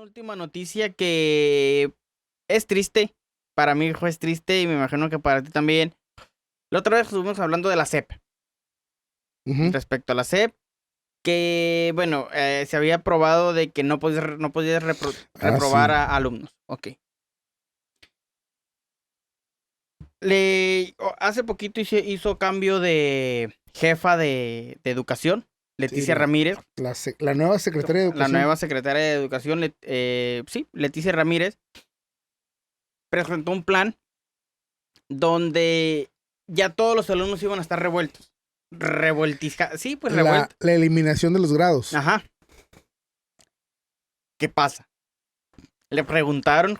última noticia que es triste. Para mi hijo es triste y me imagino que para ti también. La otra vez estuvimos hablando de la SEP. Ujú. Respecto a la SEP, que bueno, se había probado de que no podías reprobar Sí. a alumnos. Ok. Hace poquito hizo cambio de jefa de educación, Sí, Leticia Ramírez. la nueva secretaria de La Educación. nueva secretaria de Educación, sí, Leticia Ramírez, presentó un plan donde ya todos los alumnos iban a estar revueltos. Sí, pues La revueltos. eliminación de los grados. Ajá. ¿Qué pasa? Le preguntaron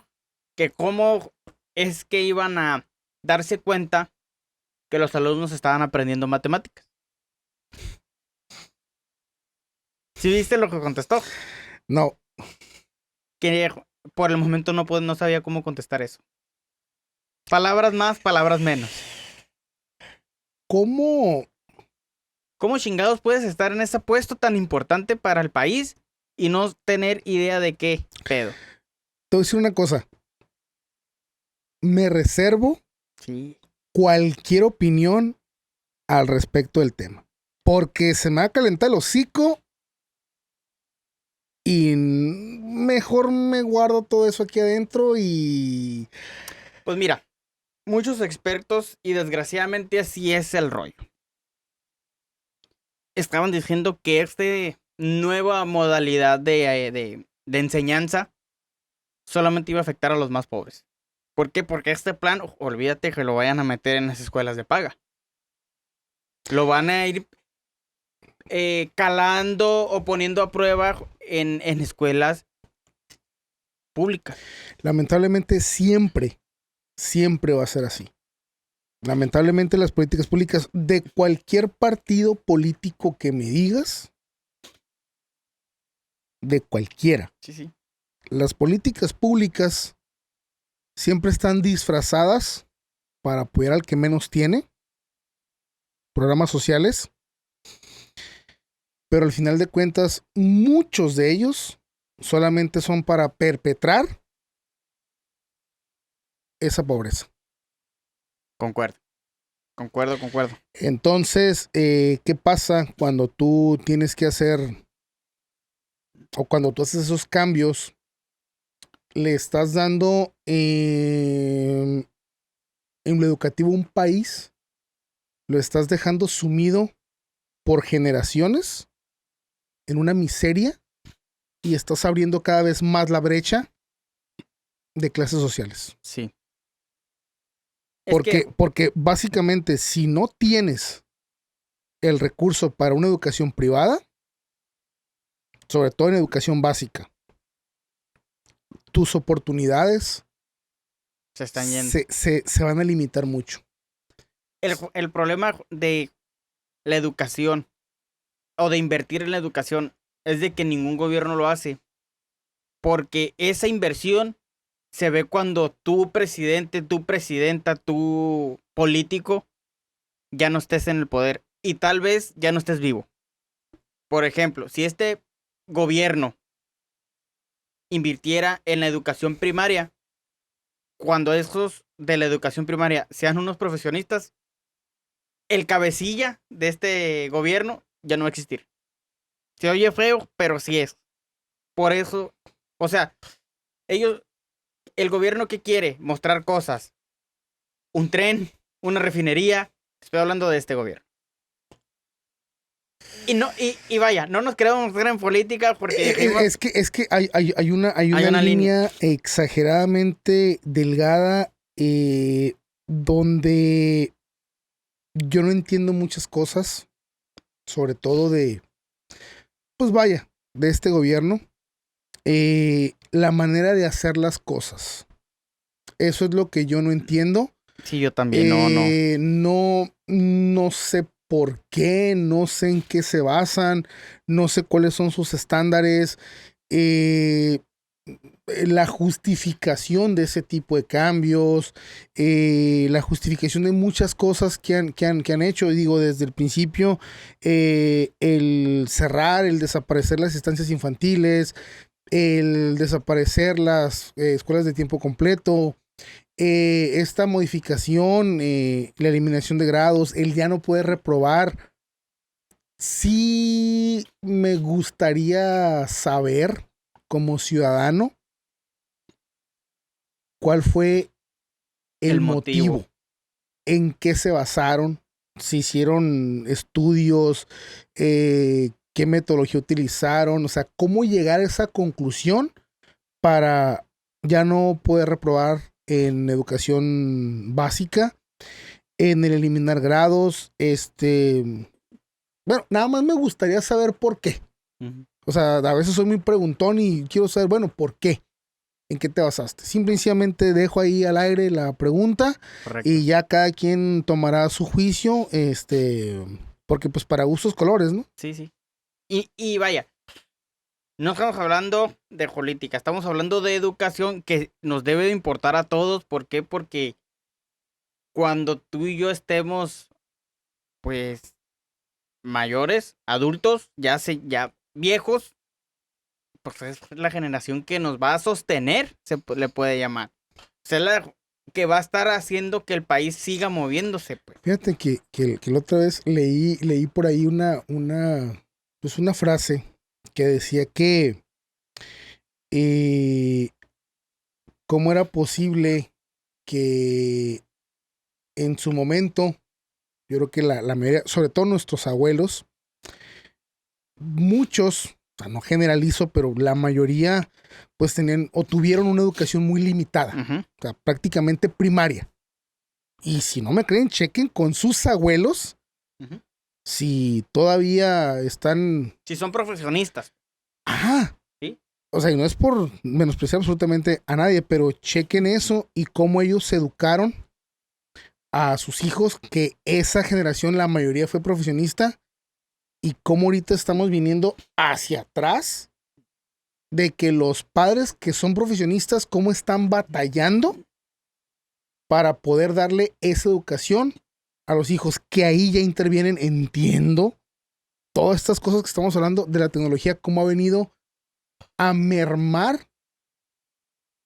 que cómo es que iban a darse cuenta que los alumnos estaban aprendiendo matemáticas. ¿Sí viste lo que contestó? No. Que por el momento no sabía cómo contestar eso. Palabras más, palabras menos. ¿Cómo? ¿Cómo chingados puedes estar en ese puesto tan importante para el país y no tener idea de qué pedo? Te voy a decir una cosa. Me reservo Sí. cualquier opinión al respecto del tema. Porque se me va a calentar el hocico y mejor me guardo todo eso aquí adentro y... Pues mira, muchos expertos, y desgraciadamente así es el rollo, estaban diciendo que nueva modalidad de enseñanza solamente iba a afectar a los más pobres. ¿Por qué? Porque este plan, olvídate que lo vayan a meter en las escuelas de paga. Lo van a ir calando o poniendo a prueba en escuelas públicas. Lamentablemente siempre va a ser así. Lamentablemente las políticas públicas de cualquier partido político que me digas, de cualquiera, Sí, sí. las políticas públicas siempre están disfrazadas para apoyar al que menos tiene, programas sociales, pero al final de cuentas muchos de ellos solamente son para perpetrar esa pobreza. Concuerdo. Entonces, ¿qué pasa cuando tú tienes que hacer o cuando tú haces esos cambios? Le estás dando en lo educativo un país, lo estás dejando sumido por generaciones en una miseria y estás abriendo cada vez más la brecha de clases sociales. Sí. Porque básicamente si no tienes el recurso para una educación privada, sobre todo en educación básica, tus oportunidades Se están yendo. se van a limitar mucho. El problema de la educación o de invertir en la educación es de que ningún gobierno lo hace. Porque esa inversión se ve cuando tú, presidente, tú, presidenta, tú, político, ya no estés en el poder y tal vez ya no estés vivo. Por ejemplo, si este gobierno invirtiera en la educación primaria, cuando esos de la educación primaria sean unos profesionistas, el cabecilla de este gobierno ya no va a existir. Se oye feo, pero sí es. Por eso, o sea, el gobierno que quiere mostrar cosas, un tren, una refinería, estoy hablando de este gobierno. Y vaya, no nos queremos meter en política porque dijimos, Es que hay una línea exageradamente delgada donde yo no entiendo muchas cosas, sobre todo pues vaya, de este gobierno, la manera de hacer las cosas. Eso es lo que yo no entiendo. sí, yo también, No sé por qué, no sé en qué se basan, no sé cuáles son sus estándares, la justificación de ese tipo de cambios, la justificación de muchas cosas que han hecho, digo, desde el principio, el cerrar, el desaparecer las estancias infantiles, el desaparecer las escuelas de tiempo completo, esta modificación, la eliminación de grados, el ya no poder reprobar. Sí me gustaría saber como ciudadano cuál fue el motivo, en qué se basaron, si hicieron estudios, qué metodología utilizaron, o sea, cómo llegar a esa conclusión para ya no poder reprobar en educación básica, en el eliminar grados, bueno, nada más me gustaría saber por qué. Ujú. O sea, a veces soy muy preguntón y quiero saber, bueno, ¿por qué? ¿En qué te basaste? Simplemente dejo ahí al aire la pregunta Correcto. y ya cada quien tomará su juicio, porque pues para gustos colores, ¿no? Sí, sí. Y vaya, no estamos hablando de política, estamos hablando de educación que nos debe de importar a todos. ¿Por qué? Porque cuando tú y yo estemos, pues, mayores, adultos, ya viejos, pues es la generación que nos va a sostener, le puede llamar. O sea, la que va a estar haciendo que el país siga moviéndose, pues. Fíjate que la otra vez leí por ahí pues una frase que decía que cómo era posible que en su momento, yo creo que la mayoría, sobre todo nuestros abuelos, muchos, o sea, no generalizo, pero la mayoría, pues tenían o tuvieron una educación muy limitada, Ujú. o sea, prácticamente primaria. Y si no me creen, chequen con sus abuelos Ujú. si todavía están. Si son profesionistas, Ajá. ¿sí? O sea, y no es por menospreciar absolutamente a nadie, pero chequen eso y cómo ellos educaron a sus hijos, que esa generación, la mayoría fue profesionista, y cómo ahorita estamos viniendo hacia atrás de que los padres que son profesionistas, cómo están batallando para poder darle esa educación a los hijos, que ahí ya intervienen, entiendo, todas estas cosas que estamos hablando de la tecnología, cómo ha venido a mermar.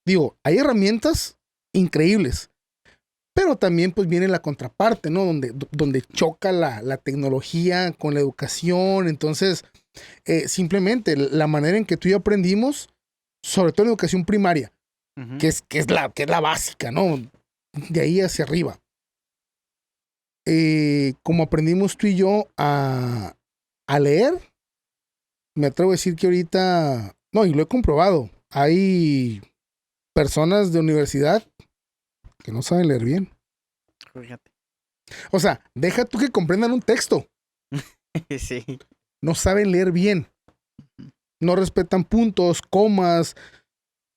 Digo, hay herramientas increíbles, pero también pues viene la contraparte, ¿no? Donde choca la tecnología con la educación. Entonces, simplemente la manera en que tú y yo aprendimos, sobre todo en educación primaria, Ujú. que es la básica, ¿no? De ahí hacia arriba. Como aprendimos tú y yo a leer, me atrevo a decir que ahorita, no, y lo he comprobado, hay personas de universidad que no saben leer bien. Fíjate. O sea, deja tú que comprendan un texto. Sí. No saben leer bien. No respetan puntos, comas.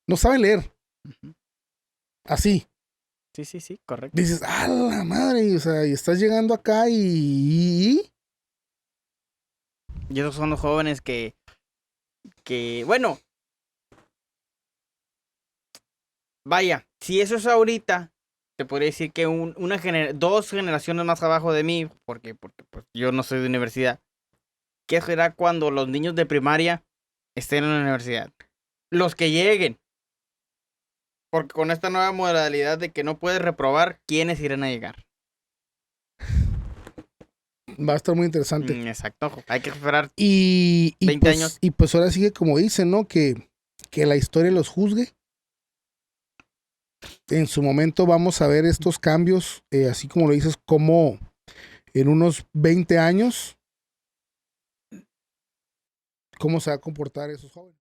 No saben leer. Ujú. Así. Sí, sí, sí, correcto. Dices, ¡ah, la madre! O sea, y estás llegando acá y. Y esos son los jóvenes bueno, vaya, si eso es ahorita, te podría decir que dos generaciones más abajo de mí, porque pues, yo no soy de universidad, ¿qué será cuando los niños de primaria estén en la universidad? Los que lleguen, porque con esta nueva modalidad de que no puedes reprobar, ¿quiénes irán a llegar? Va a estar muy interesante. Exacto, hay que esperar Y 20 años. pues ahora sigue como dicen, ¿no? Que la historia los juzgue. En su momento vamos a ver estos cambios, así como lo dices, como en unos 20 años, cómo se va a comportar esos jóvenes.